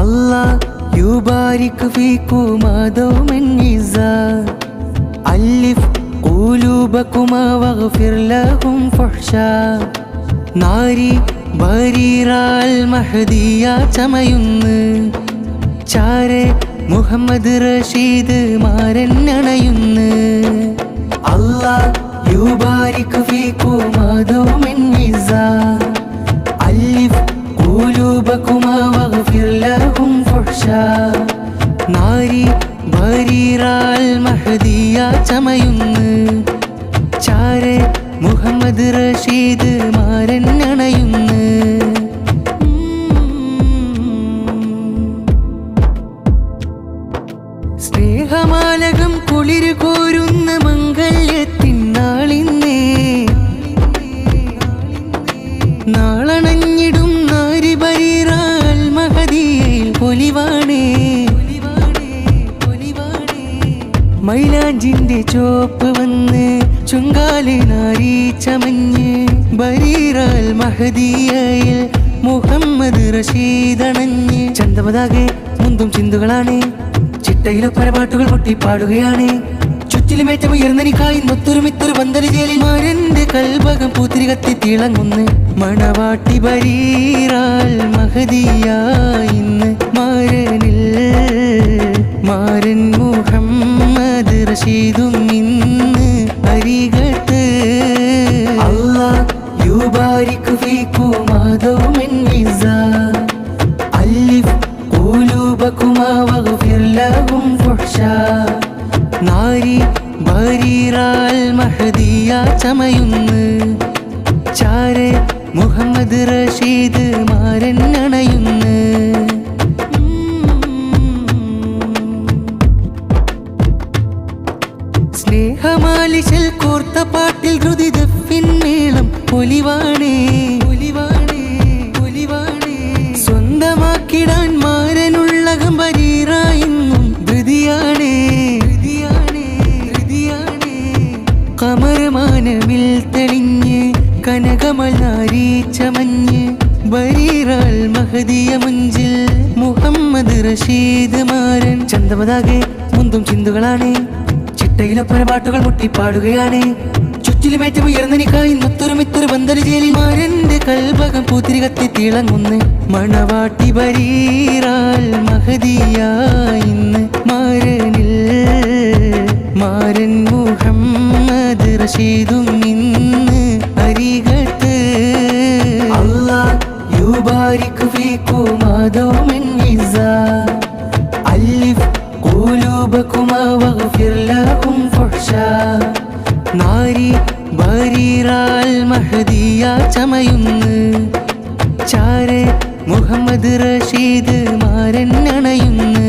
الله يبارك فيكما دوما عزا ألف قلوبكما واغفر لهم فحشا നാരി ബരീറാൽ മഹദിയ ചമയുന്ന് ചാരെ മുഹമ്മദ് റഷീദ് മാരൻ അണയുന്ന് അല്ലാഹ് യുബാരിക് ഫീകുമാ ദൗമൻ ഇസ്സാ അലിഫ് ഖുലൂബകുമാ വഗ്ഫിർ ലഹും ഫഹ്ഷാ നാരി ബരീറാൽ മഹദിയ ചമയുന്ന് ചാരെ മുഹമ്മദ് റഷീദ് മാരൻ അണയുന്ന് സ്നേഹമാലകം കുളിര് കോരുന്ന മംഗല്യത്തിൻ നാളിന്നേ നാളണഞ്ഞിടും നാരി ബരീറാൽ മഹദിയയിൽ പൊലിവാണേ മൈലാഞ്ചിന്റെ ചോപ്പ് വന്ന് ചുങ്കാലെ നാരി ചമഞ്ഞ് ബരീറാൽ മഹദിയയിൽ മുഹമ്മദ് റഷീദ് അണഞ്ഞ് ചന്തമതാകെ മുന്തും ചിന്തുകളാണ് ചിട്ടയിലെ പരപാട്ടുകൾ പൊട്ടിപ്പാടുകയാണ് ചുറ്റിലുമേറ്റം ഉയർന്നനിക്കായി നൊത്തൊരുമിത്തൊരു പന്തല് ജയിലിൽ മാരന്റെ കൽഭകം പൂത്തിരി കത്തി തിളങ്ങുന്ന് മണവാട്ടി ബരീറാൽ മഹദിയ ഇന്ന് മാരനിൽ മാരൻ മുഹമ്മദ് റഷീദും ഇന്ന് അരികത്ത് അല്ലാഹ് യുബാരിക് ഫീകുമാ ദൗമൻ ഇസ്സാ അലിഫ് ഖുലൂബകുമാ വഗ്ഫിർ ലഹും ഫഹ്ഷാ നാരി ബരീറാൽ മഹദിയ ചമയുന്ന് ചാരെ മുഹമ്മദ് റഷീദ് മാരൻ അണയുന്ന് സ്നേഹമാലിശൽ കോർത്ത പാട്ടിൽ ധൃതി ദഫിൻ മേളം പൊലിവാണേ പൊലിവാണേ പൊലിവാണേ സ്വന്തമാക്കിടാൻ മാരനുള്ളകം ബരീറ ഇന്നും ധൃതിയാണേ ധൃതിയാണേ ധൃതിയാണേ കമരമാനമിൽ തെളിഞ്ഞ് കനകമൽ നാരി ചമഞ്ഞ് ബരീറാൽ മഹദിയ മുഞ്ചിൽ മുഹമ്മദ് റഷീദ് മാരൻ ചന്തമതാകെ മുന്തും ചിന്തുകളാണ് ചിട്ടയിലെ പരപാട്ടുകൾ മുട്ടിപ്പാടുകയാണ് ചുറ്റിലുമേറ്റം ഉയർന്നനിക്കായി നൊത്തൊരുമിത്തൊരു പന്തല് ജയിലിൽ മാരന്റെ കൽഭകം പൂത്തിരി കത്തി തിളങ്ങുന്ന് മണവാട്ടി ബരീറാൽ മഹദിയ ഇന്ന് മാരനിൽ മാരൻ മുഹമ്മദ് റഷീദും ഇന്ന് അരികത്ത് അല്ലാഹ് യുബാരിക് ഫീകുമാ ദൗമൻ ഇസ്സാ അലിഫ് ഖുലൂബകുമാ വഗ്ഫിർ ലഹും ഫഹ്ഷാ നാരി ബരീറാൽ മഹദിയ ചമയുന്ന് ചാരെ മുഹമ്മദ് റഷീദ് മാരൻ അണയുന്ന്